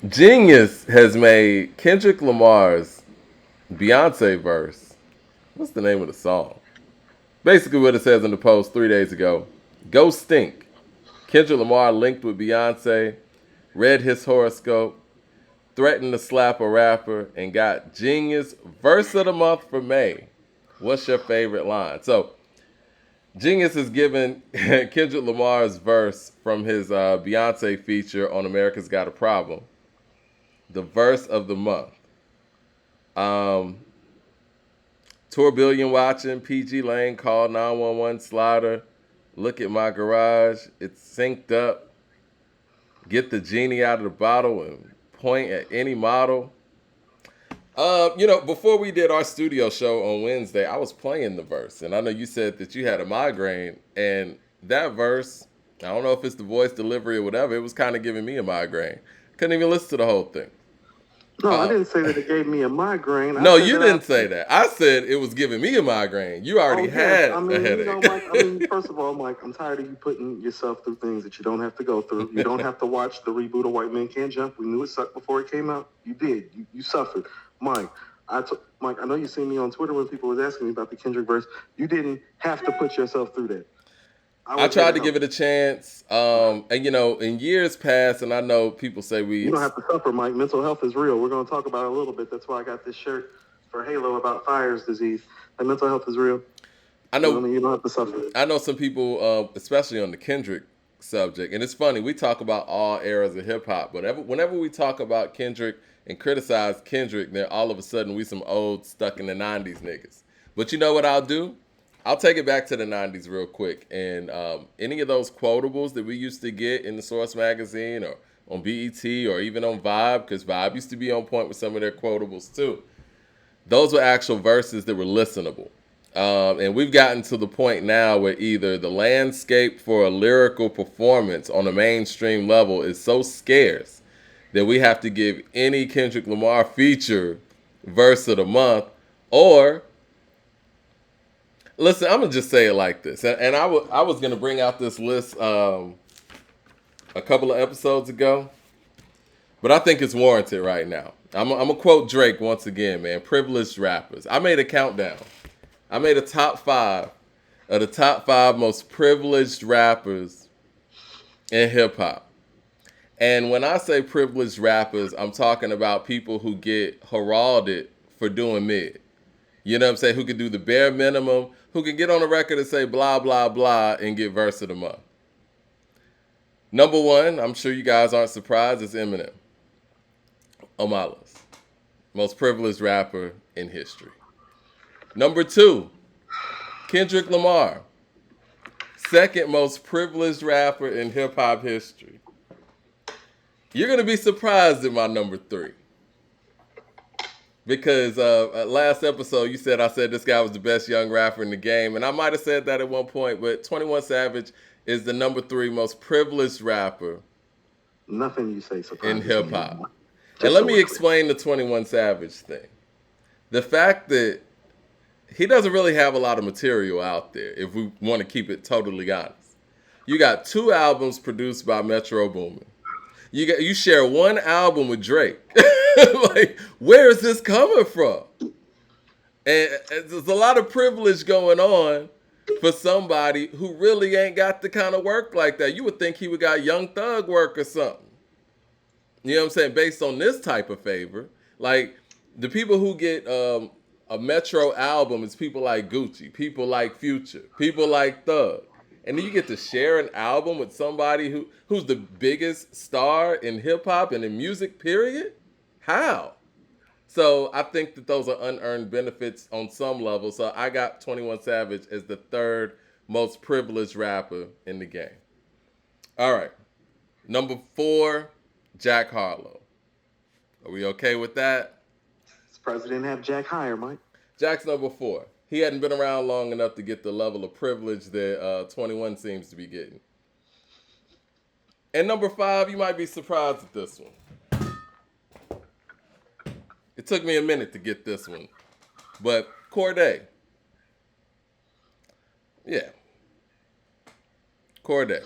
Genius has made Kendrick Lamar's Beyonce verse. What's the name of the song? Basically, what it says in the post 3 days ago. Go stink. Kendrick Lamar linked with Beyonce, read his horoscope, threatened to slap a rapper, and got Genius verse of the month for May. What's your favorite line? So, Genius is given Kendrick Lamar's verse from his Beyonce feature on America's Got a Problem, the verse of the month. Um, Tourbillon watching, PG Lane call 911 Slaughter. Look at my garage. It's synced up. Get the genie out of the bottle and point at any model. Before we did our studio show on Wednesday, I was playing the verse, and I know you said that you had a migraine, and that verse, I don't know if it's the voice delivery or whatever, it was kind of giving me a migraine. Couldn't even listen to the whole thing. No, I didn't say that it gave me a migraine. I No, said you that I. didn't say that. I said it was giving me a migraine. You already Oh yes, had I a mean, headache. Mike. I mean, first of all, Mike, I'm tired of you putting yourself through things that you don't have to go through. You don't have to watch the reboot of White Men Can't Jump. We knew it sucked before it came out. You did. You suffered, Mike. Mike. I know you seen me on Twitter when people was asking me about the Kendrick verse. You didn't have to put yourself through that. I I was here tried to to give help. it a chance. And in years past, and I know people say You we, don't have to suffer, Mike. Mental health is real. We're going to talk about it a little bit. That's why I got this shirt for Halo about Fire's disease. And mental health is real. I I know, mean, you don't have to suffer. I know some people, especially on the Kendrick subject, and it's funny. We talk about all eras of hip hop, but whenever we talk about Kendrick and criticize Kendrick, then all of a sudden we some old stuck in the '90s niggas. But you know what I'll do? I'll take it back to the '90s real quick, and any of those quotables that we used to get in the Source magazine or on BET or even on Vibe, because Vibe used to be on point with some of their quotables too. Those were actual verses that were listenable. And we've gotten to the point now where either the landscape for a lyrical performance on a mainstream level is so scarce that we have to give any Kendrick Lamar feature verse of the month, or listen, I'm gonna just say it like this, and I was gonna bring out this list a couple of episodes ago, but I think it's warranted right now. I'm gonna quote Drake once again, man. Privileged rappers. I made a countdown. I made a top five of the top five most privileged rappers in hip hop. And when I say privileged rappers, I'm talking about people who get heralded for doing mid. You know what I'm saying? Who can do the bare minimum, who can get on the record and say blah, blah, blah, and get verse of the month. Number one, I'm sure you guys aren't surprised, is Eminem on my list. Most privileged rapper in history. Number two, Kendrick Lamar. Second most privileged rapper in hip hop history. You're going to be surprised at my number three. Because last episode you said I said this guy was the best young rapper in the game. And I might have said that at one point, but 21 Savage is the number three most privileged rapper Nothing you say in surprises hip me hop. anymore. And Just let so me we're clear. explain the 21 Savage thing. The fact that he doesn't really have a lot of material out there, if we want to keep it totally honest. You got two albums produced by Metro Boomin. You share one album with Drake. Like, where is this coming from? And there's a lot of privilege going on for somebody who really ain't got the kind of work like that. You would think he would got Young Thug work or something. You know what I'm saying? Based on this type of favor, like the people who get a Metro album is people like Gucci, people like Future, people like Thug, and then you get to share an album with somebody who's the biggest star in hip hop and in music. Period. How? So I think that those are unearned benefits on some level. So I got 21 Savage as the third most privileged rapper in the game. All right. Number four, Jack Harlow. Are we okay with that? Surprised they didn't have Jack higher, Mike. Jack's number four. He hadn't been around long enough to get the level of privilege that 21 seems to be getting. And number five, you might be surprised at this one. It took me a minute to get this one. But Corday. Yeah. Corday.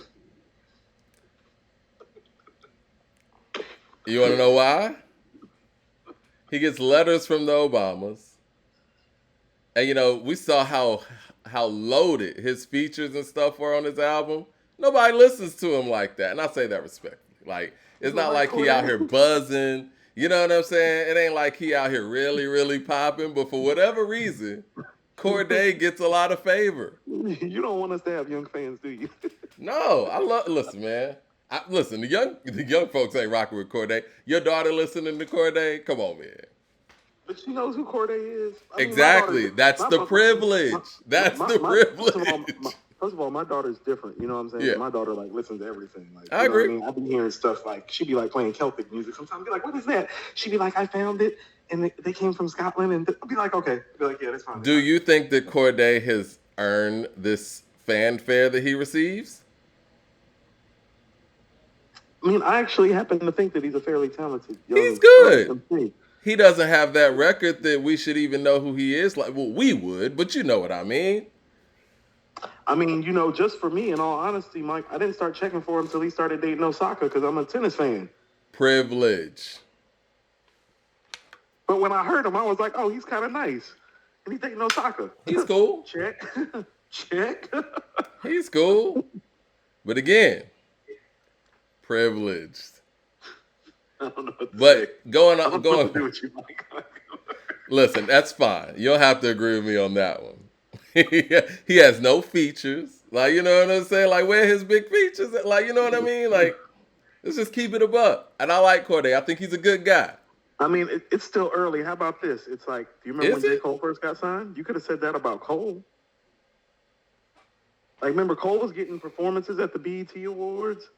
You want to know why? He gets letters from the Obamas, and we saw how loaded his features and stuff were on his album. Nobody listens to him like that, and I say that respectfully. Like, it's not Like like he out Corday. here buzzing. You know what I'm saying? It ain't like he out here really, really popping. But for whatever reason, Corday gets a lot of favor. You don't want us to have young fans, do you? No, I love. Listen, man. Listen, the young folks ain't rocking with Corday. Your daughter listening to Corday? Come on, man. But she knows who Corday is. I mean, my Exactly. daughter. That's the privilege. That's the privilege. First of all, my daughter's different. You know what I'm saying? Yeah. My daughter like listens to everything. Like, I you know what I agree. mean? I've been hearing stuff like she'd be like playing Celtic music. Sometimes I'd be like, "What is that?" She'd be like, "I found it, and they came from Scotland." And I'd be like, "Okay." I'd be like, "Yeah, that's fine." Do you think that Corday has earned this fanfare that he receives? I mean, I actually happen to think that he's a fairly talented young He's good. MC. He doesn't have that record that we should even know who he is. Like, well, we would, but you know what I mean. I mean, just for me, in all honesty, Mike, I didn't start checking for him until he started dating Osaka because I'm a tennis fan. Privilege. But when I heard him, I was like, "Oh, he's kind of nice." And he's dating Osaka. He's cool. Check. Check. He's cool. But again, privileged. I don't know what to But say. going I on, don't know going. what to do with you, Mike. Listen, that's fine. You'll have to agree with me on that one. He has no features. Like, you know what I'm saying? Like, where his big features? Like, you know what I mean? Like, let's just keep it a buck. And I like Corday. I think he's a good guy. I mean, it's still early. How about this? It's like, do you remember Is when J. it? Cole first got signed? You could have said that about Cole. Like, remember Cole was getting performances at the BET Awards?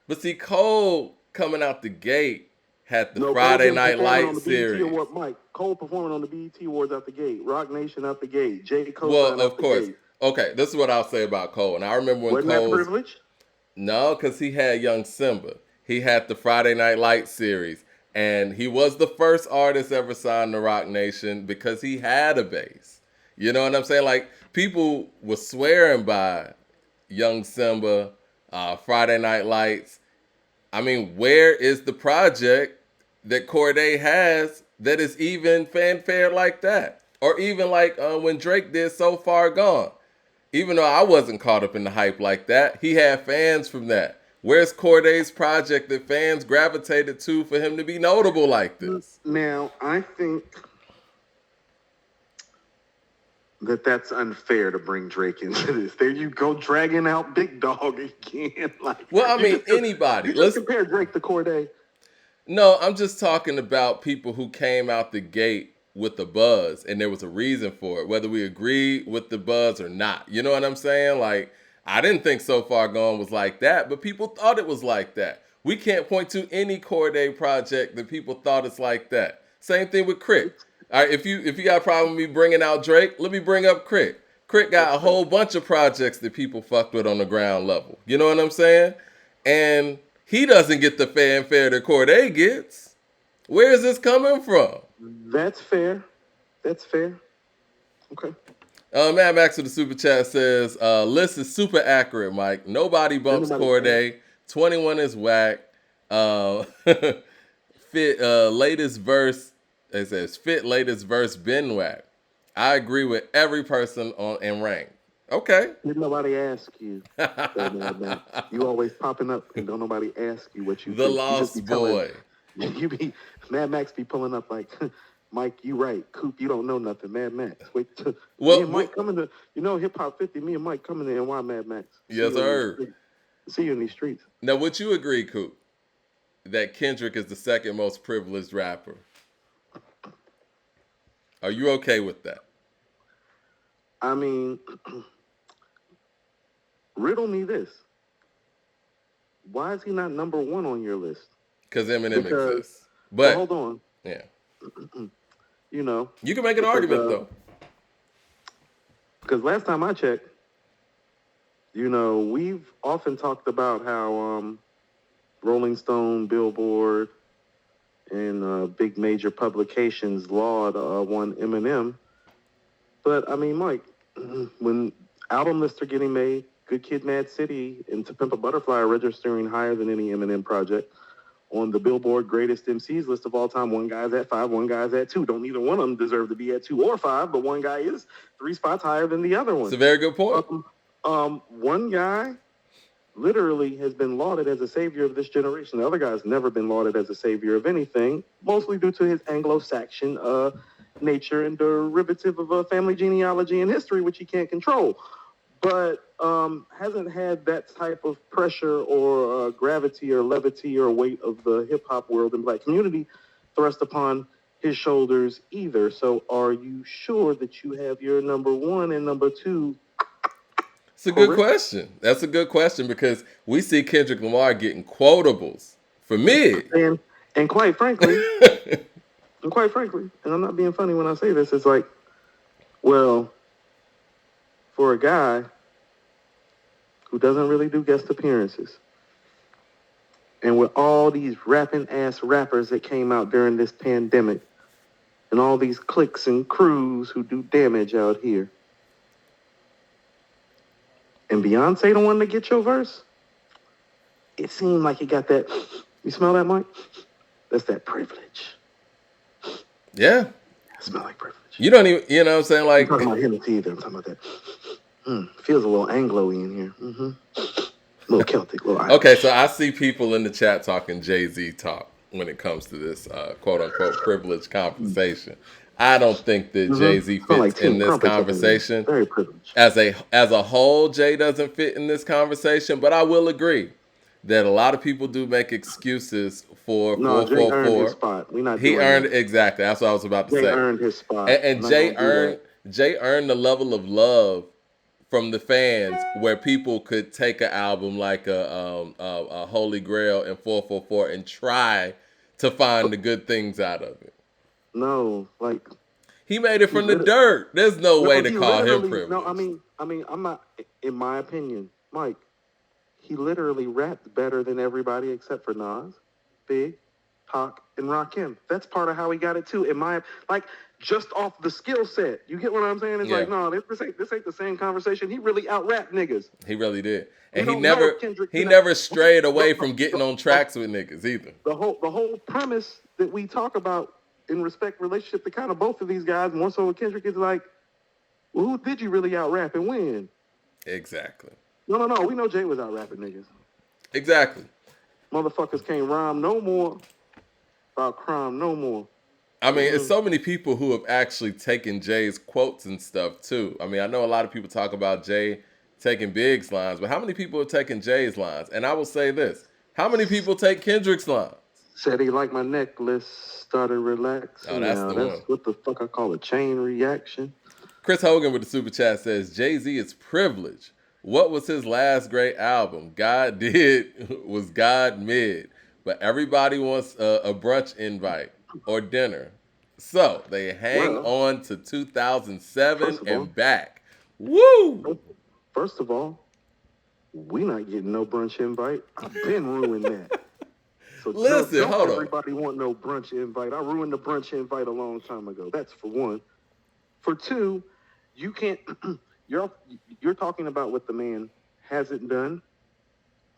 But see, Cole coming out the gate had the No, Cole Friday didn't Night perform on Light the BET series. Award. Mike, Cole performing on the BET Awards out the gate. Rock Nation out the gate. J. Well, Cosign of out the course. gate. Okay, this is what I'll say about Cole. And I remember when Wasn't that Cole's privilege? No, because he had Young Simba. He had the Friday Night Light series. And he was the first artist ever signed to Rock Nation because he had a base. You know what I'm saying? Like, people were swearing by Young Simba, Friday Night Lights. I mean, where is the project that Corday has that is even fanfare like that? Or even like when Drake did So Far Gone. Even though I wasn't caught up in the hype like that, he had fans from that. Where's Corday's project that fans gravitated to for him to be notable like this? Now, I think that's unfair to bring Drake into this. There you go, dragging out Big Dog again. Like, Well, I mean, just, anybody. you just compare Drake to Corday. No, I'm just talking about people who came out the gate with the buzz and there was a reason for it, whether we agree with the buzz or not. You know what I'm saying? Like, I didn't think So Far Gone was like that, but people thought it was like that. We can't point to any Corday project that people thought it's like that. Same thing with Crit. All right, if you got a problem with me bringing out Drake, let me bring up Crit. Crit got a whole bunch of projects that people fucked with on the ground level. You know what I'm saying? And he doesn't get the fanfare that Corday gets. Where is this coming from? That's fair. That's fair. Okay. Mad Max with the super chat says, list is super accurate, Mike. Nobody bumps Corday. 21 is whack. Fit latest verse. It says fit latest verse been whack. I agree with every person on in rank. Okay. Did nobody ask you? You always popping up and don't nobody ask you what you The think. Lost You just be Boy. You be Mad Max be pulling up like, Mike, you right. Coop, you don't know nothing. Mad Max. Wait, Well, me and Mike coming to Hip Hop 50. Me and Mike coming to NY Mad Max. Yes, sir. See you in these streets. Now, would you agree, Coop, that Kendrick is the second most privileged rapper? Are you okay with that? I mean, riddle me this. Why is he not number one on your list? Because Eminem exists. But hold on. Yeah. You can make an argument, though. Because last time I checked, we've often talked about how Rolling Stone, Billboard, and big major publications laud one Eminem. But, I mean, Mike, when album lists are getting made, Good Kid, Mad City and To Pimp a Butterfly are registering higher than any Eminem project. on the Billboard Greatest MCs list of all time. One guy's at 5, one guy's at 2. Don't neither one of them deserve to be at 2 or 5, but one guy is 3 spots higher than the other one. It's a very good point. One guy literally has been lauded as a savior of this generation. The other guy's never been lauded as a savior of anything, mostly due to his Anglo-Saxon nature and derivative of a family genealogy and history, which he can't control. But hasn't had that type of pressure or gravity or levity or weight of the hip-hop world and black community thrust upon his shoulders either. So are you sure that you have your number 1 and number 2? It's a good question. That's a good question because we see Kendrick Lamar getting quotables for mid. And quite frankly, and I'm not being funny when I say this, it's like, well, for a guy who doesn't really do guest appearances, and with all these rapping ass rappers that came out during this pandemic, and all these cliques and crews who do damage out here, and Beyonce the one to get your verse, it seemed like he got that. You smell that, Mike? That's that privilege. Yeah. I smell like privilege. You don't even, you know what I'm saying? Like, I'm talking about Hennessy either. I'm talking about that. Feels a little Anglo-y in here. A little Celtic, a little Irish. Okay, so I see people in the chat talking Jay-Z talk when it comes to this quote-unquote privileged conversation. I don't think that Jay-Z fits in this conversation. Very privileged. As a whole, Jay doesn't fit in this conversation, but I will agree that a lot of people do make excuses for 444. Jay earned his spot. He earned exactly. That's what I was about to say. Jay earned his spot. And Jay earned the level of love from the fans where people could take an album like a Holy Grail and 444 and try to find the good things out of it. No, like he made it from the dirt. There's no way to call him privileged. No, I mean, I'm not. In my opinion, Mike, he literally rapped better than everybody except for Nas, Big, Pac, and Rakim. That's part of how he got it too. Just off the skill set. You get what I'm saying? It's like, no, this ain't the same conversation. He really out-rapped niggas. He really did. And he never strayed away from getting on tracks with niggas either. The whole premise that we talk about in respect relationship to kind of both of these guys, more so with Kendrick, is like, well, who did you really out-rap and when? Exactly. No. We know Jay was out-rapping niggas. Exactly. Motherfuckers can't rhyme no more about crime no more. I mean, it's so many people who have actually taken Jay's quotes and stuff, too. I mean, I know a lot of people talk about Jay taking Big's lines, but how many people have taken Jay's lines? And I will say this. How many people take Kendrick's lines? Said he liked my necklace, started relaxing. Oh, that's the one. What the fuck I call a chain reaction. Chris Hogan with the super chat says, Jay-Z is privileged. What was his last great album? God Did was God Mid. But everybody wants a brunch invite or dinner. So they hang on to 2007 and back. Woo! First of all, we not getting no brunch invite. I've been ruined that. So listen, hold on. Everybody want no brunch invite. I ruined the brunch invite a long time ago. That's for one. For two, you can't. You're talking about what the man hasn't done,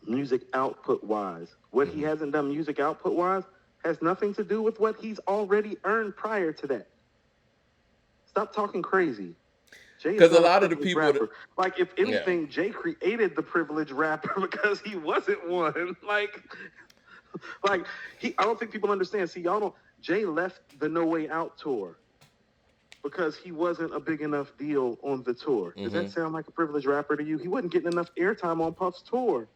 music output wise. What he hasn't done music output wise has nothing to do with what he's already earned prior to that. Stop talking crazy. Because a lot of the people, like if anything, Jay created the privileged rapper because he wasn't one. I don't think people understand. See, Jay left the No Way Out tour because he wasn't a big enough deal on the tour. Does that sound like a privileged rapper to you? He wasn't getting enough airtime on Puff's tour.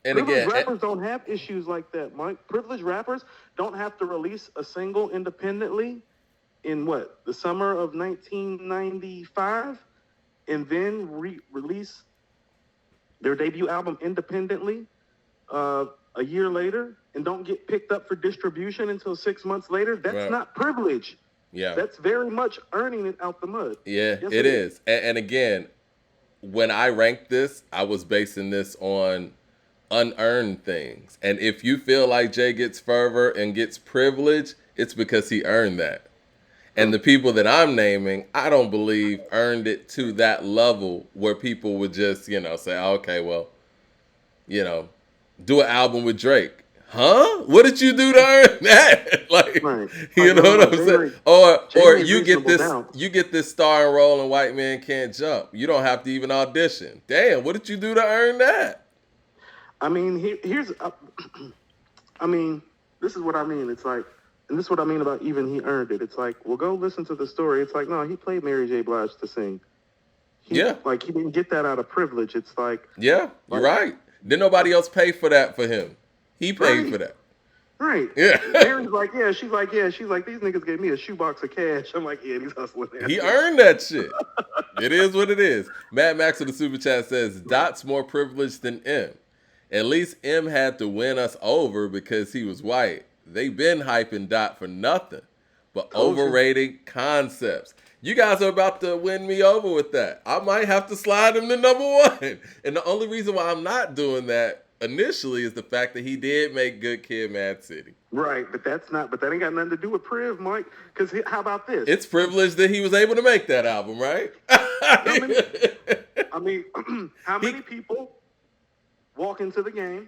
Privileged rappers don't have issues like that, Mike. Privileged rappers don't have to release a single independently in the summer of 1995 and then release their debut album independently a year later and don't get picked up for distribution until 6 months later. That's not privilege. Yeah. That's very much earning it out the mud. Yeah, yes, it is. And again, when I ranked this, I was basing this on unearned things. And if you feel like Jay gets fervor and gets privilege, it's because he earned that. And the people that I'm naming, I don't believe earned it to that level where people would just, say, okay, well, do an album with Drake. Huh? What did you do to earn that? Like, Right. you Like, know no, what no, I'm Jay saying? made, Or made reasonable doubt. you get this starring role in White Man Can't Jump. You don't have to even audition. Damn, what did you do to earn that? I mean, here's, I mean, this is what I mean. It's like, and this is what I mean about even he earned it. It's like, well, go listen to the story. It's like, no, he played Mary J. Blige to sing. Yeah. He didn't get that out of privilege. It's Yeah, you're like, right. Didn't nobody else pay for that for him? He paid right, for that. right. Yeah. Mary's like, yeah, she's like, these niggas gave me a shoebox of cash. I'm like, yeah, these hustling ass He niggas. earned that shit. It is what it is. Mad Max with the super chat says, Dot's more privileged than M. At least M had to win us over because he was white. They been hyping Dot for nothing but Told you. overrated concepts. You guys are about to win me over with that. I might have to slide him to number one. And the only reason why I'm not doing that initially is the fact that he did make Good Kid, Mad City. Right, but that ain't got nothing to do with Priv, Mike. Because how about this? It's privileged that he was able to make that album, right? How many, I mean, how many people walk into the game,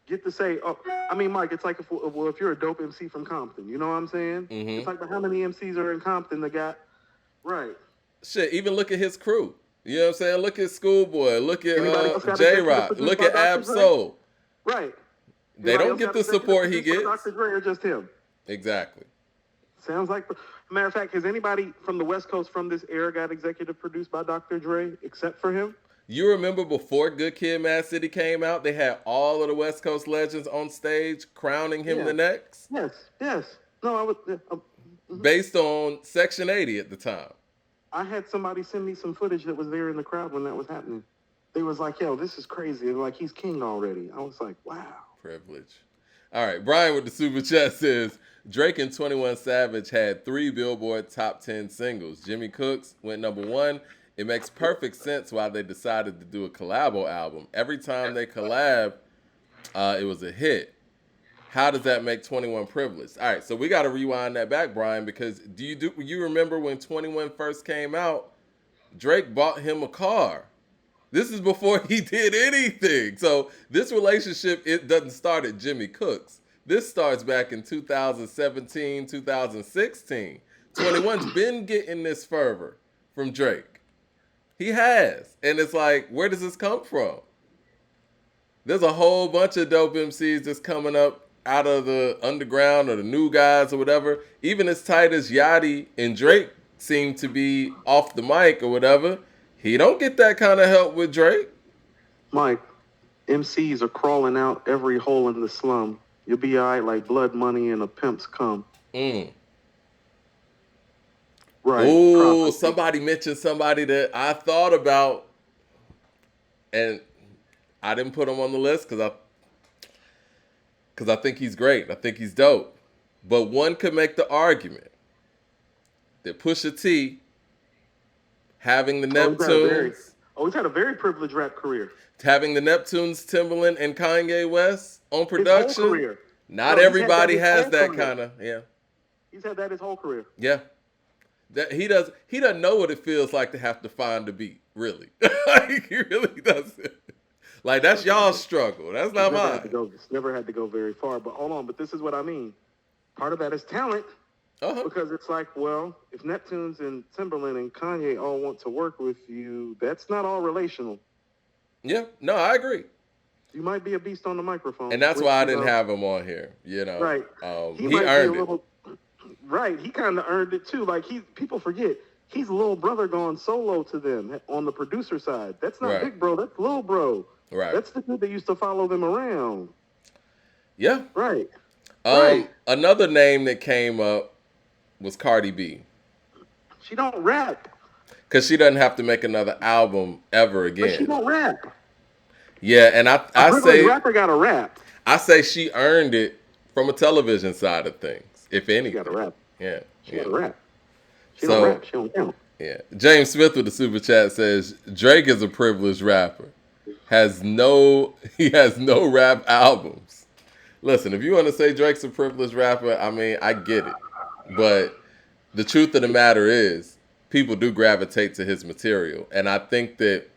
get to say, oh, I mean, Mike, it's like, if you're a dope MC from Compton, you know what I'm saying? Mm-hmm. It's like, but how many MCs are in Compton that got, right? Shit, even look at his crew. You know what I'm saying? Look at Schoolboy. Look at J-Rock. Look at Ab Soul. Right. They don't get the support he gets. Dr. Dre or just him? Exactly. Sounds like, matter of fact, has anybody from the West Coast from this era got executive produced by Dr. Dre except for him? You remember before Good Kid, Mad City came out, they had all of the West Coast legends on stage crowning him the next? Yes. No, I was... based on Section 80 at the time. I had somebody send me some footage that was there in the crowd when that was happening. They was like, yo, this is crazy. They're like, he's king already. I was like, wow. Privilege. All right, Brian with the super chat says, Drake and 21 Savage had 3 Billboard top 10 singles. Jimmy Cooks went number 1. It makes perfect sense why they decided to do a collabo album. Every time they collab, it was a hit. How does that make 21 privileged? All right, so we got to rewind that back, Brian, because you remember when 21 first came out, Drake bought him a car. This is before he did anything. So this relationship, it doesn't start at Jimmy Cooks. This starts back in 2017, 2016. 21's been getting this fervor from Drake. He has. And it's like, where does this come from? There's a whole bunch of dope MCs that's coming up out of the underground or the new guys or whatever. Even as tight as Yachty and Drake seem to be off the mic or whatever, he don't get that kind of help with Drake. Mike, MCs are crawling out every hole in the slum. You'll be all right like blood money and a pimp's cum. Right. Ooh, somebody mentioned somebody that I thought about, and I didn't put him on the list because I think he's great. I think he's dope. But one could make the argument that Pusha T, having the Neptunes, he's had a very privileged rap career. Having the Neptunes, Timbaland, and Kanye West on production. His whole career. Not everybody has that kind of, yeah. He's had that his whole career. Yeah. That he doesn't know what it feels like to have to find a beat, really. Like, he really doesn't. Like, that's y'all's struggle. That's not mine. Never had to go very far. But hold on, but this is what I mean. Part of that is talent. Because it's like, well, if Neptunes and Timberland and Kanye all want to work with you, that's not all relational. Yeah, no, I agree. You might be a beast on the microphone. And that's why I didn't have him on here, you know. Right. He earned it. Right, he kind of earned it too. Like, people forget, he's little brother gone solo to them on the producer side. That's not big bro, that's little bro. Right. That's the dude that used to follow them around. Yeah. Right. Another name that came up was Cardi B. She don't rap. Because she doesn't have to make another album ever again. But she don't rap. Yeah, and I say rapper got to rap. I say she earned it from a television side of things, if anything. She got to rap. Yeah. She got to rap. She don't rap. She don't count. Yeah. James Smith with the super chat says Drake is a privileged rapper. He has no rap albums. Listen, if you want to say Drake's a privileged rapper, I mean, I get it. But the truth of the matter is, people do gravitate to his material. And I think that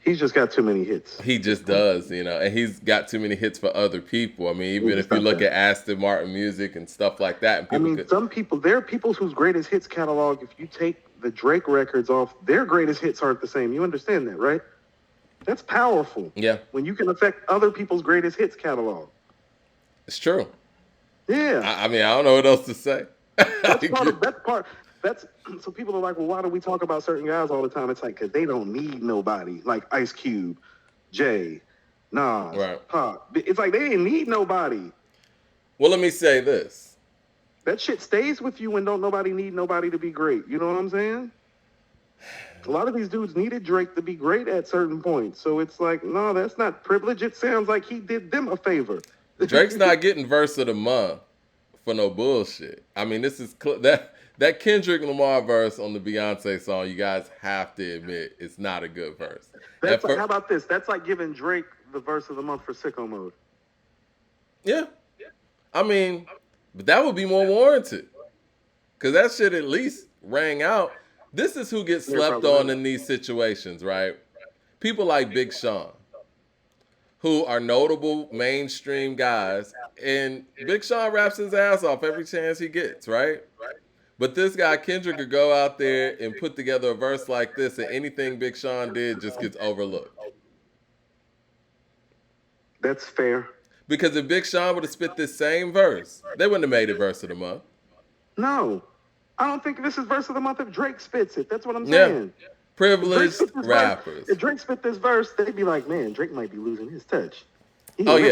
He's just got too many hits. He just does, and he's got too many hits for other people. I mean, We even can if you stop look that. at Aston Martin music and stuff like that, and I people mean, could, some people, there are people whose greatest hits catalog, if you take the Drake records off, their greatest hits aren't the same. You understand that, right? That's powerful. yeah, When you can affect other people's greatest hits catalog. it's true. Yeah. I mean, I don't know what else to say. That's so people are like, well, why do we talk about certain guys all the time? It's like, because they don't need nobody. Like Ice Cube, Jay, Nas, Right. Pop. It's like they didn't need nobody. Well, let me say this. That shit stays with you when don't nobody need nobody to be great. You know what I'm saying? A lot of these dudes needed Drake to be great at certain points. So it's like, no, that's not privilege. It sounds like he did them a favor. Drake's not getting verse of the month for no bullshit. I mean, this is that Kendrick Lamar verse on the Beyonce song. You guys have to admit it's not a good verse. That's like, how about this? That's like giving Drake the verse of the month for Sicko Mode. Yeah, I mean, but that would be more warranted because that shit at least rang out. This is who gets slept on in these situations, right? People like Big Sean, who are notable mainstream guys, and Big Sean raps his ass off every chance he gets, right? But this guy Kendrick could go out there and put together a verse like this, and anything Big Sean did just gets overlooked. That's fair. Because if Big Sean would have spit this same verse, they wouldn't have made it verse of the month. No. I don't think this is verse of the month if Drake spits it. That's what I'm saying. Yeah. Privileged rappers. If Drake spit this verse, they'd be like, man, Drake might be losing his touch. He ain't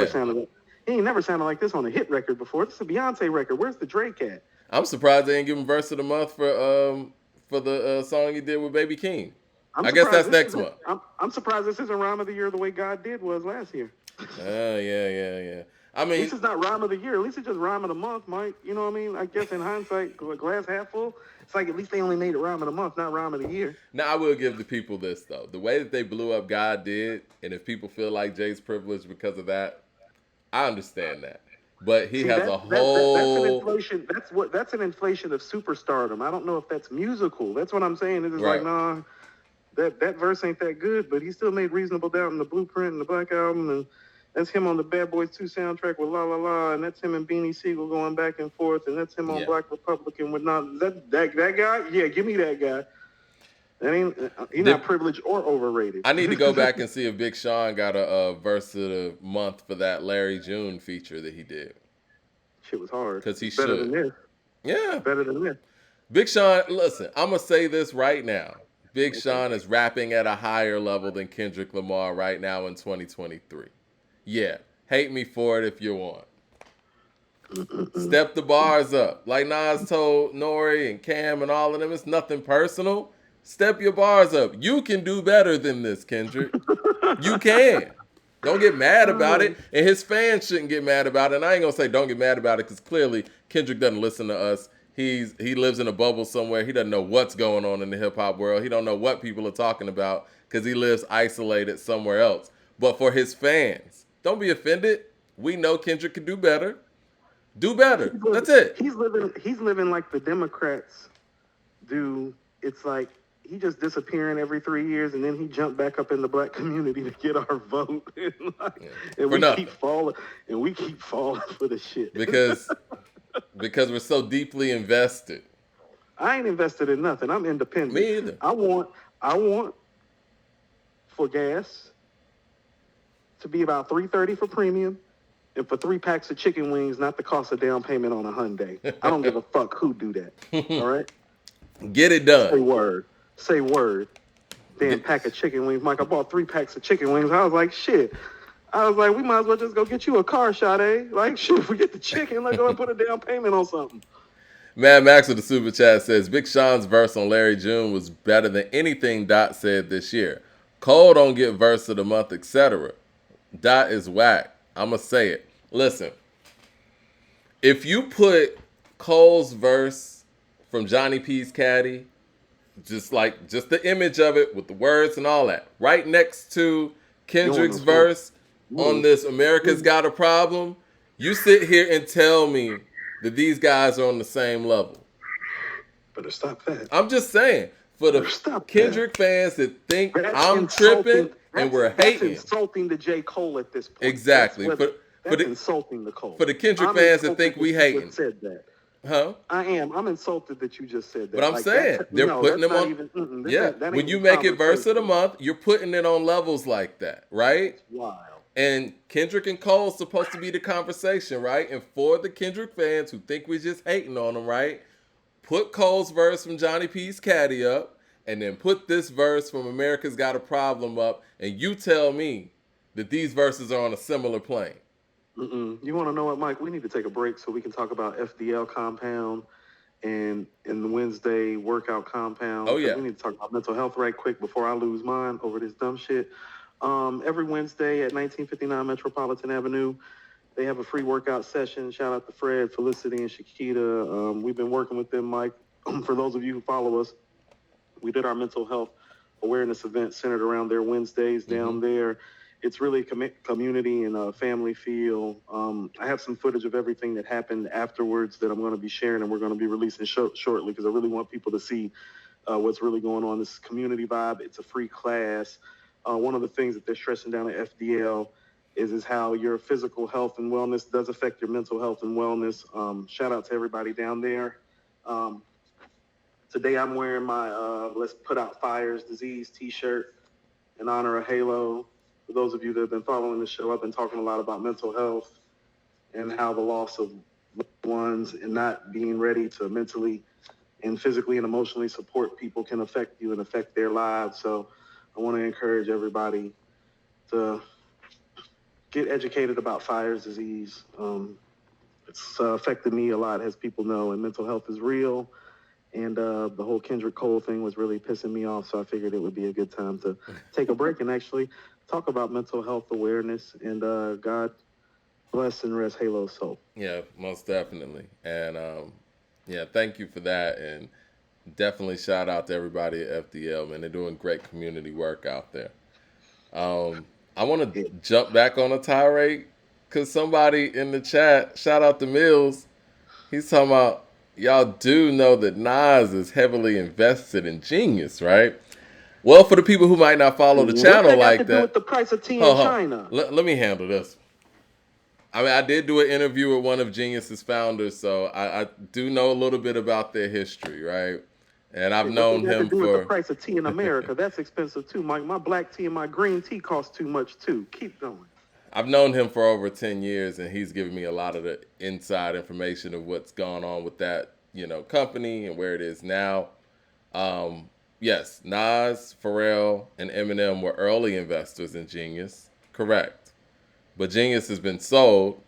never sounded like this on a hit record before. This is a Beyonce record. Where's the Drake at? I'm surprised they didn't give him verse of the month for the song he did with Baby King. I guess that's next month. I'm surprised this isn't Rhyme of the Year the way God Did was last year. Yeah. I mean, this is not Rhyme of the Year. At least it's just Rhyme of the Month, Mike. You know what I mean? I guess in hindsight, glass half full. It's like at least they only made it Rhyme of the Month, not Rhyme of the Year. Now, I will give the people this, though. The way that they blew up God Did, and if people feel like Jay's privileged because of that, I understand that. But he has a whole... That's an inflation. That's an inflation of superstardom. I don't know if that's musical. That's what I'm saying. It's right. Like, nah, that verse ain't that good, but he still made Reasonable Doubt in the Blueprint and the Black Album, and that's him on the Bad Boys 2 soundtrack with La La La, and that's him and Beanie Siegel going back and forth, and that's him on Black Republican with not that guy. Yeah, give me that guy. That ain't he's not privileged or overrated. I need to go back and see if Big Sean got a verse of the month for that Larry June feature that he did. Shit was hard. Because he better should. Than this. Yeah. Better than this. Big Sean, listen, I'm going to say this right now. Big Sean is rapping at a higher level than Kendrick Lamar right now in 2023. Yeah, hate me for it if you want. Step the bars up. Like Nas told Nori and Cam and all of them, it's nothing personal. Step your bars up. You can do better than this, Kendrick. You can. Don't get mad about it. And his fans shouldn't get mad about it. And I ain't going to say don't get mad about it because clearly Kendrick doesn't listen to us. He lives in a bubble somewhere. He doesn't know what's going on in the hip-hop world. He don't know what people are talking about because he lives isolated somewhere else. But for his fans, don't be offended. We know Kendrick can do better. Do better. That's it. He's living like the Democrats do. It's like he just disappearing every 3 years, and then he jumped back up in the black community to get our vote. And we keep falling for the shit. Because we're so deeply invested. I ain't invested in nothing. I'm independent. Me either. I want for gas to be about $3.30 for premium, and for 3 packs of chicken wings, not the cost of down payment on a Hyundai. I don't give a fuck who do that. All right? Get it done. Say word. Then pack of chicken wings. Mike, I bought 3 packs of chicken wings. I was like, shit. I was like, we might as well just go get you a car, Sade. Like, shit, forget the chicken. Let's go and put a down payment on something. Mad Max with the super chat says, Big Sean's verse on Larry June was better than anything Dot said this year. Cole don't get verse of the month, etc. Dot is whack. I'm going to say it. Listen, if you put Cole's verse from Johnny P's Caddy, just the image of it with the words and all that, right next to Kendrick's verse on this America's Got a Problem, you sit here and tell me that these guys are on the same level. Better stop that. I'm just saying, for the Kendrick fans that think I'm tripping, and we're That's hating. insulting to J. Cole at this point. Exactly. For That's the insulting to Cole. for the Kendrick I'm fans that insulted think we that you hating, just said that. huh? I am. I'm insulted that you just said But that. I'm Like saying they're no, putting that's them not on. even. Yeah, That when ain't you even make it verse of the conversation. month, you're putting it on levels like that, right? It's wild. And Kendrick and Cole's supposed to be the conversation, right? And for the Kendrick fans who think we're just hating on them, right? Put Cole's verse from Johnny P's Caddy up, and then put this verse from America's Got a Problem up, and you tell me that these verses are on a similar plane. You want to know what, Mike? We need to take a break so we can talk about FDL compound and the Wednesday workout compound Oh because yeah. we need to talk about mental health right quick before I lose mine over this dumb shit. Every Wednesday at 1959 Metropolitan Avenue, they have a free workout session. Shout out to Fred, Felicity, and Shakita. We've been working with them, Mike. For those of you who follow us, we did our mental health awareness event centered around their Wednesdays down there. It's really community and a family feel. I have some footage of everything that happened afterwards that I'm going to be sharing and we're going to be releasing shortly because I really want people to see what's really going on. This community vibe. It's a free class. One of the things that they're stressing down at FDL is how your physical health and wellness does affect your mental health and wellness. Shout out to everybody down there. Today I'm wearing my Let's Put Out Fires Disease t-shirt in honor of Halo. For those of you that have been following the show, I've been talking a lot about mental health and how the loss of loved ones and not being ready to mentally and physically and emotionally support people can affect you and affect their lives. So I want to encourage everybody to get educated about Fires disease. It's affected me a lot, as people know, and mental health is real. And the whole Kendrick Cole thing was really pissing me off, so I figured it would be a good time to take a break and actually talk about mental health awareness. And God bless and rest Halo's soul. Yeah, most definitely. And yeah, thank you for that. And definitely shout out to everybody at FDL, man. They're doing great community work out there. I want to jump back on a tirade because somebody in the chat, shout out to Mills, he's talking about y'all do know that Nas is heavily invested in Genius, right? Well, for the people who might not follow the What channel that got to like do with that, the price of tea in huh, huh. China? Let me handle this. I mean, I did do an interview with one of Genius's founders, so I do know a little bit about their history, right? And I've What known they got to him do with the for price of tea in America? That's expensive too, Mike. My black tea and my green tea cost too much too. Keep going. I've known him for over 10 years, and he's given me a lot of the inside information of what's gone on with that, company and where it is now. Yes, Nas, Pharrell, and Eminem were early investors in Genius, correct. But Genius has been sold,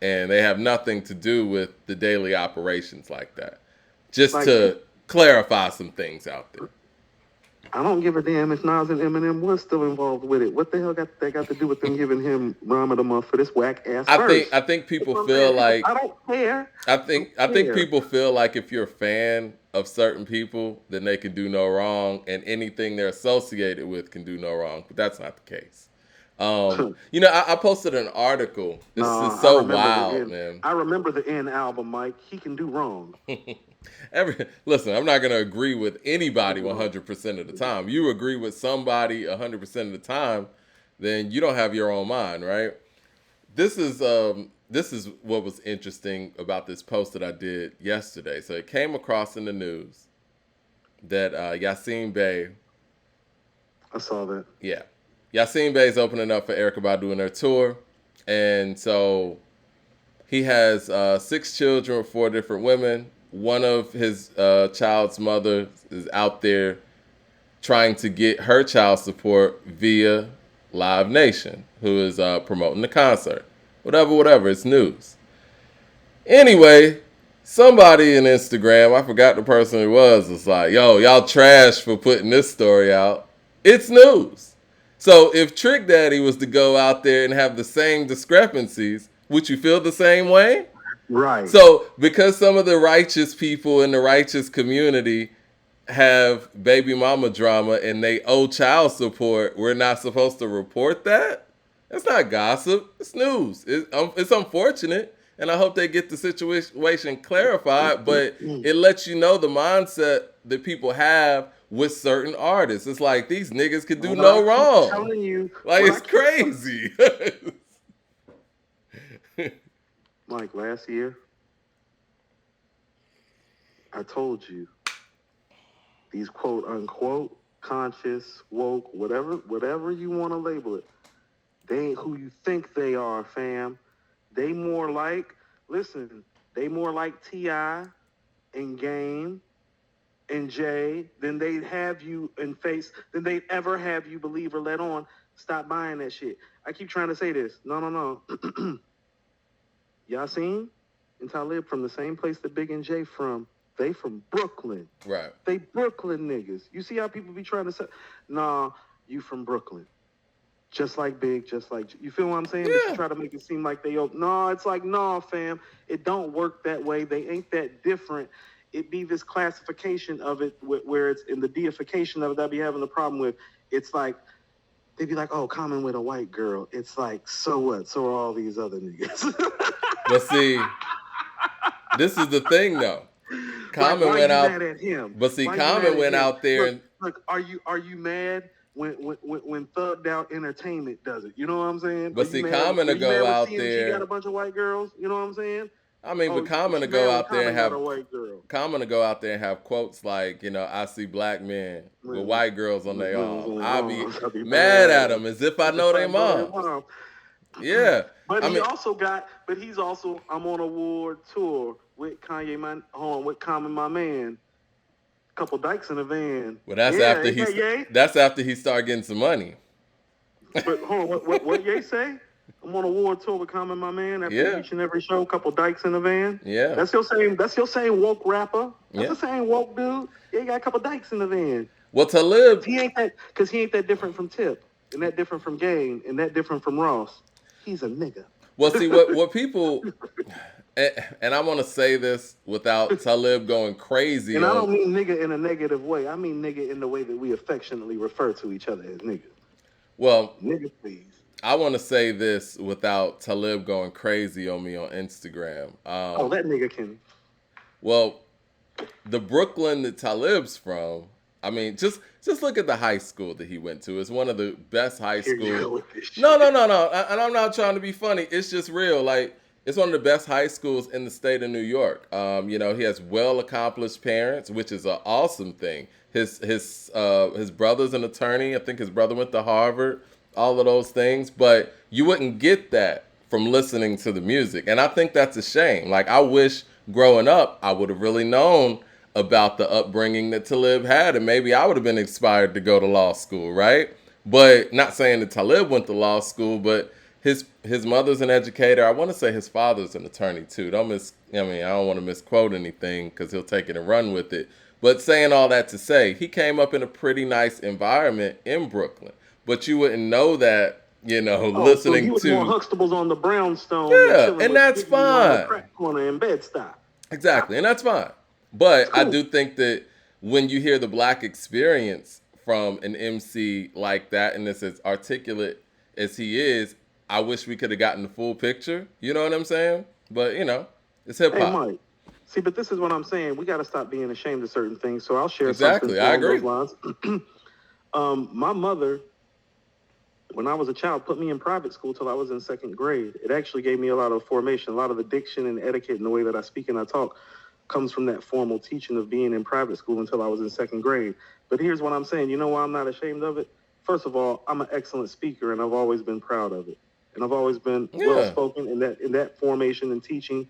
and they have nothing to do with the daily operations like that. Just Like, to clarify some things out there. I don't give a damn if Nas and Eminem was still involved with it. What the hell got to do with them giving him rhyme of the month for this whack ass verse? I think people That's what I'm feel saying. like I don't care. I think people feel like if you're a fan of certain people, then they can do no wrong, and anything they're associated with can do no wrong. But that's not the case. I posted an article. This is Nah, I so remember the wild, end. man. I remember the end album, Mike. He can do wrong. Listen, I'm not gonna agree with anybody 100% of the time. You agree with somebody 100% of the time, then you don't have your own mind, right? This is what was interesting about this post that I did yesterday. So it came across in the news that Yassine Bey, I saw that. yeah, Yassine Bey is opening up for Erykah Badu in their tour, and so he has 6 children with 4 different women. One of his child's mother is out there trying to get her child support via Live Nation, who is promoting the concert. Whatever, it's news. Anyway, somebody in Instagram, I forgot the person it was like, yo, y'all trash for putting this story out. It's news. So if Trick Daddy was to go out there and have the same discrepancies, would you feel the same way? Right. So because some of the righteous people in the righteous community have baby mama drama and they owe child support, we're not supposed to report that? That's not gossip. It's news. It's unfortunate, and I hope they get the situation clarified, but it lets you know the mindset that people have with certain artists. It's like these niggas could do But I no keep wrong. telling you, Like, what I it's kept, crazy. Mike, last year, I told you these quote unquote conscious, woke, whatever you want to label it, they ain't who you think they are, fam. They more like, listen, they more like T.I. and Game and Jay than they'd have you in face, than they'd ever have you believe or let on. Stop buying that shit. I keep trying to say this. No. Yasin and Talib from the same place that Big and Jay from. They from Brooklyn. Right. They Brooklyn niggas. You see how people be trying to say, nah, you from Brooklyn. Just like Big, just like, you feel what I'm saying? But you Yeah. try to make it seem like they, no, it's like, no, fam, it don't work that way. They ain't that different. It be this classification of it where it's in the deification of it that I be having a problem with. It's like, they be like, oh, Common with a white girl. It's like, so what? So are all these other niggas. But see, this is the thing though. Like, Common why are went you out, mad at him? but see, Why are you mad Common at went him? out there and Look, are you mad when Thugged Out Entertainment does it? You know what I'm saying? Are but you see, mad? Common Are to you mad go when out CMG got a there. bunch of white girls? You know what I'm saying? I mean, Oh, but Common you to go mad when out there and Common got have a white girl? Common to go out there and have quotes like, I see black men with Well, white girls on you their know what I'm arm. saying? I'll be Oh, I'll be mad at mad. them as if I As if know I their know their moms. mom. Yeah. But I he mean, also got, but he's also, I'm on a world tour with Kanye, with Common, my man. Couple dykes in a van. well, that's Yeah, after ain't that yay? he started getting some money. But hold on, what Ye say? I'm on a war tour with Common, my man. After Yeah. each and every show, couple dykes in a van. Yeah. That's your same. That's your same woke rapper. That's Yeah. the same woke dude. Yeah, he got a couple dykes in the van. Well, Talib, He ain't that because he ain't that different from Tip, and that different from Game, and that different from Ross. He's a nigga. well, see what people, and I want to say this without Talib going crazy And I on. don't mean nigga in a negative way. I mean nigga in the way that we affectionately refer to each other as niggas. Well, Nigga, please. I want to say this without Talib going crazy on me on Instagram. Oh, that nigga can. Well, the Brooklyn that Talib's from, I mean, just look at the high school that he went to. It's one of the best high Here you schools. go with this shit. No. And I'm not trying to be funny. It's just real. Like, it's one of the best high schools in the state of New York. He has well accomplished parents, which is an awesome thing. His brother's an attorney. I think his brother went to Harvard. All of those things, but you wouldn't get that from listening to the music, and I think that's a shame. Like, I wish growing up I would have really known about the upbringing that Talib had, and maybe I would have been inspired to go to law school, right? But not saying that Talib went to law school, but his mother's an educator. I want to say his father's an attorney too. I don't want to misquote anything because he'll take it and run with it. But saying all that to say, he came up in a pretty nice environment in Brooklyn. But you wouldn't know that, Oh, so he listening was more to. Huxtables on the brownstone than Yeah, chilling and with that's Biggie on the fine. crack corner in Bed-Stuy. Exactly, and that's fine. But I Cool. do think that when you hear the black experience from an MC like that and it's as articulate as he is, I wish we could have gotten the full picture. You know what I'm saying? But, it's hip Hey, hop. Mike. See, but this is what I'm saying. We got to stop being ashamed of certain things. So I'll share something Exactly, I along those agree. lines. My mother, when I was a child, put me in private school till I was in second grade. It actually gave me a lot of formation, a lot of the diction and etiquette and the way that I speak and I talk comes from that formal teaching of being in private school until I was in second grade. But here's what I'm saying. You know why I'm not ashamed of it? First of all, I'm an excellent speaker and I've always been proud of it. And I've always been well Yeah. spoken, and that formation and teaching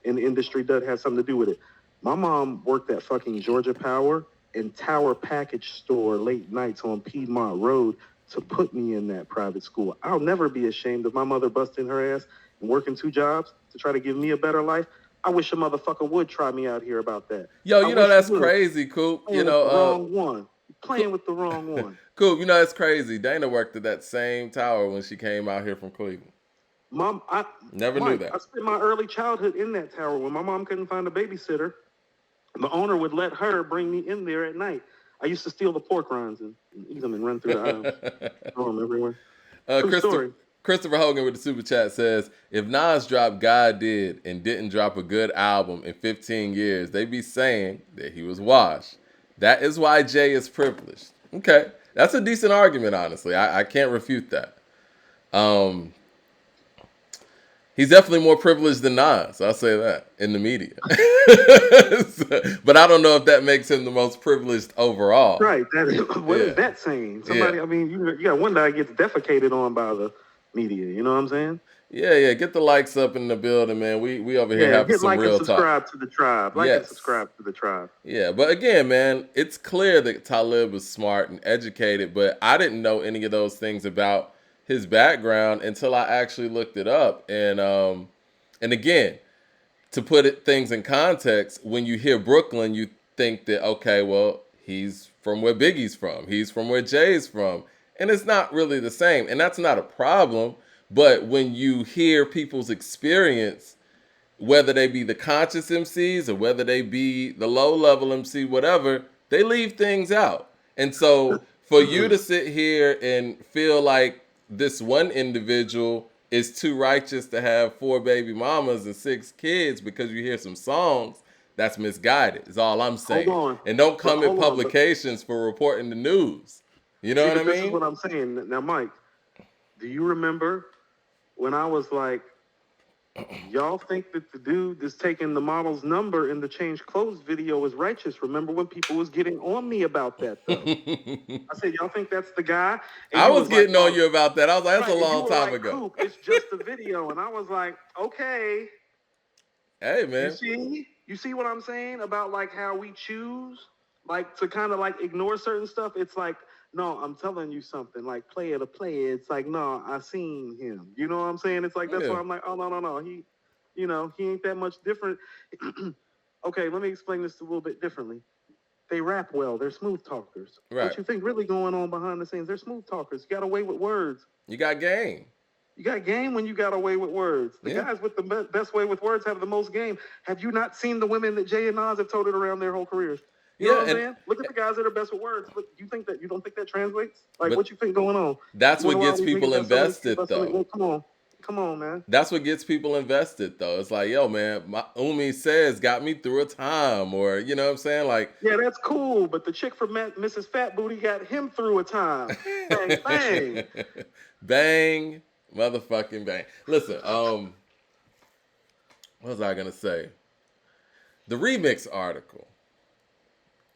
in the industry does have something to do with it. My mom worked at fucking Georgia Power and Tower Package Store late nights on Piedmont Road to put me in that private school. I'll never be ashamed of my mother busting her ass and working two jobs to try to give me a better life. I wish a motherfucker would try me out here about that. Yo, I wish that's you would. crazy, Coop. Playing with the wrong one. Playing with the wrong one. Coop, that's crazy. Dana worked at that same tower when she came out here from Cleveland. Mom, Never knew Mike, that. I spent my early childhood in that tower. When my mom couldn't find a babysitter, the owner would let her bring me in there at night. I used to steal the pork rinds and eat them and run through the aisles. Throw them everywhere. True story. Christopher Hogan with the super chat says, if Nas dropped God Did and didn't drop a good album in 15 years, they'd be saying that he was washed. That is why Jay is privileged. Okay, that's a decent argument, honestly. I can't refute that. Um, he's definitely more privileged than Nas. I'll say that in the media. But I don't know if that makes him the most privileged overall. Right. That is, what is that saying? Somebody, Yeah. I mean, you got one guy gets defecated on by the media. You know what I'm saying? Yeah. Get the likes up in the building, man. We over here Yeah. having Hit some like and real talk. subscribe to the tribe. Like and Yes. subscribe to the tribe. Yeah, but again, man, it's clear that Talib was smart and educated, but I didn't know any of those things about his background until I actually looked it up. And again, to put things in context, when you hear Brooklyn, you think that okay, well, he's from where Biggie's from, he's from where Jay's from, and it's not really the same, and that's not a problem. But when you hear people's experience, whether they be the conscious MCs or whether they be the low level MC, whatever, they leave things out. And so for you to sit here and feel like this one individual is too righteous to have 4 baby mamas and 6 kids because you hear some songs, that's misguided, is all I'm saying. Hold on. And don't But come at hold on. But publications for reporting the news. You know see, what I but this is mean? what I'm saying. Now, Mike, do you remember when I was like, y'all think that the dude that's taking the model's number in the change clothes video is righteous? Remember when people was getting on me about that, though? I said, y'all think that's the guy? And I you was like, getting on you about that. I was like, that's right, a and you long were time like, ago. Coop, it's just a video. And I was like, okay. Hey, You man. see what I'm saying about like how we choose like to kind of like ignore certain stuff? It's like, no, I'm telling you something, like player to player. It's like, no, I seen him. You know what I'm saying? It's like that's Yeah. why I'm like, oh no. He ain't that much different. Okay, let me explain this a little bit differently. They rap well, they're smooth talkers. Right. What you think really going on behind the scenes? They're smooth talkers. You got away with words. You got game. You got game when you got away with words. The Yeah. guys with the best way with words have the most game. Have you not seen the women that Jay and Nas have toted around their whole careers? You know what I'm saying? Look at the guys that are best with words. But you don't think that translates? Like, what you think going on? That's what gets people invested, though. Come on, man. That's what gets people invested, though. It's like, yo, man, my Umi says got me through a time, or you know what I'm saying? Like, yeah, that's cool. But the chick from Mrs. Fat Booty got him through a time. Bang, bang. Bang, motherfucking bang. Listen, what was I gonna say? The remix article.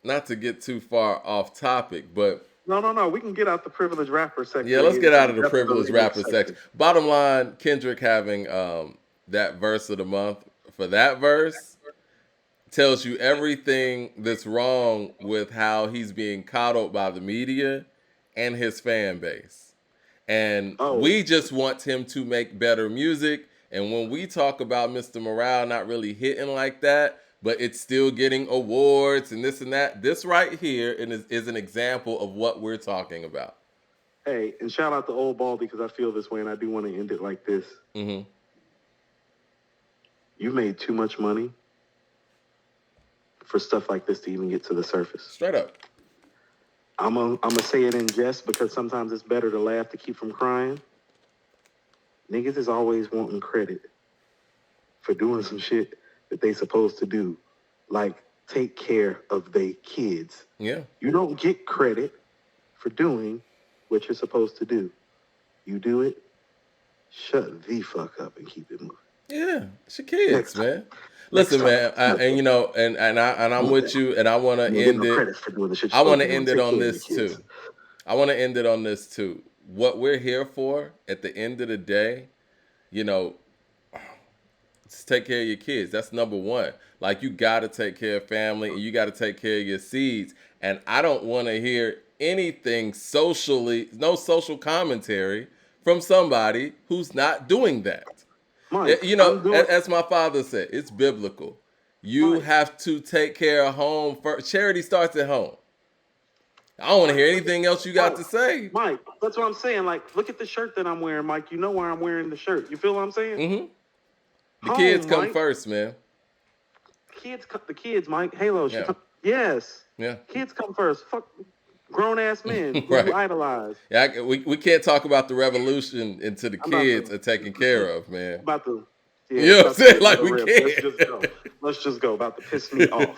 Not to get too far off topic, but no. We can get out the privileged rapper section. yeah, let's get out of the privileged rapper section. Bottom line, Kendrick having that verse of the month for that verse tells you everything that's wrong with how he's being coddled by the media and his fan base. And we just want him to make better music. And when we talk about Mr. Morale not really hitting like that, but it's still getting awards and this and that, this right here is an example of what we're talking about. Hey, and shout out to Old Ball because I feel this way and I do want to end it like this. Mm-hmm. You made too much money for stuff like this to even get to the surface. Straight up. I'm gonna say it in jest because sometimes it's better to laugh to keep from crying. Niggas is always wanting credit for doing some shit that they supposed to do, like take care of they kids. Yeah. You don't get credit for doing what you're supposed to do. You do it, shut the fuck up and keep it moving. Yeah, it's your kids, man. Listen, man, and you know, and I'm with you, and I want to end it. I want to end it on this too. I want to end it on this too. What we're here for at the end of the day, you know, just take care of your kids. That's number one. Like, you got to take care of family, and you got to take care of your seeds. And I don't want to hear anything no social commentary from somebody who's not doing that. Mike, you know, as my father said, it's biblical. You have to take care of home first. Charity starts at home. I don't want to hear anything else you got to say. Mike, that's what I'm saying. Like, look at the shirt that I'm wearing, Mike. You know why I'm wearing the shirt. You feel what I'm saying? Mm-hmm. The kids come first, man. The kids, Mike. Halo. Yeah. Yes. Yeah. Kids come first. Fuck grown-ass men who you idolize. Yeah, we can't talk about the revolution until the kids are taken care of, man. Yeah, you know what I'm saying? Like, we can't. Let's just go. About to piss me off.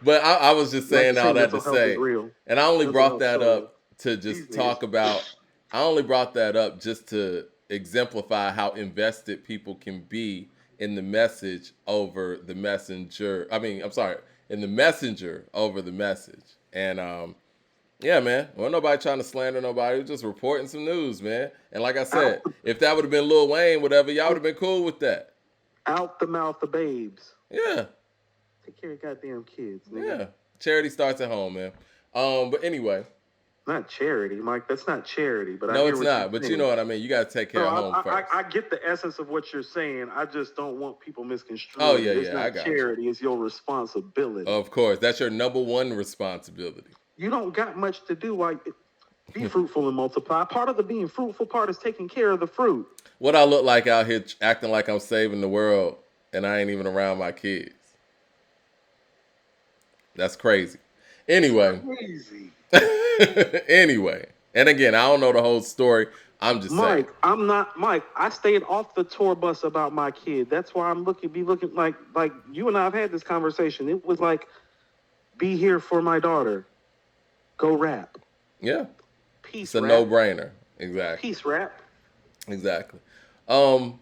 But I was just Like saying to say, all that to mental health is say, real. and I only Mental brought health's that so real. up to These just niggas. talk about. I only brought that up just to exemplify how invested people can be in the message over the messenger. I mean, I'm sorry, in the messenger over the message. And yeah, man, wasn't nobody trying to slander nobody. We was just reporting some news, man. And like I Out said, if that would have been Lil Wayne, whatever, y'all would have been cool with that. out the mouth of babes. Yeah, Take care of goddamn kids, nigga. yeah. Charity starts at home, man. But anyway, Not charity, Mike. That's not charity. But I no, hear it's what you're not. But you saying. know what I mean. You got to take care No, of home first. I get the essence of what you're saying. I just don't want people misconstruing Oh it. yeah, It's yeah. I not got you. charity. It's your responsibility. Of course, that's your number one responsibility. You don't got much to do. Like, be fruitful and multiply. Part of the being fruitful part is taking care of the fruit. What I look like out here acting like I'm saving the world and I ain't even around my kids. That's crazy. Anyway. Crazy. Anyway. And again, I don't know the whole story. I'm just saying. Mike, I'm not Mike. I stayed off the tour bus about my kid. That's why I'm looking like you and I have had this conversation. It was like, be here for my daughter. Go rap. Yeah. Peace It's a rap. no-brainer. Exactly. Peace rap. Exactly.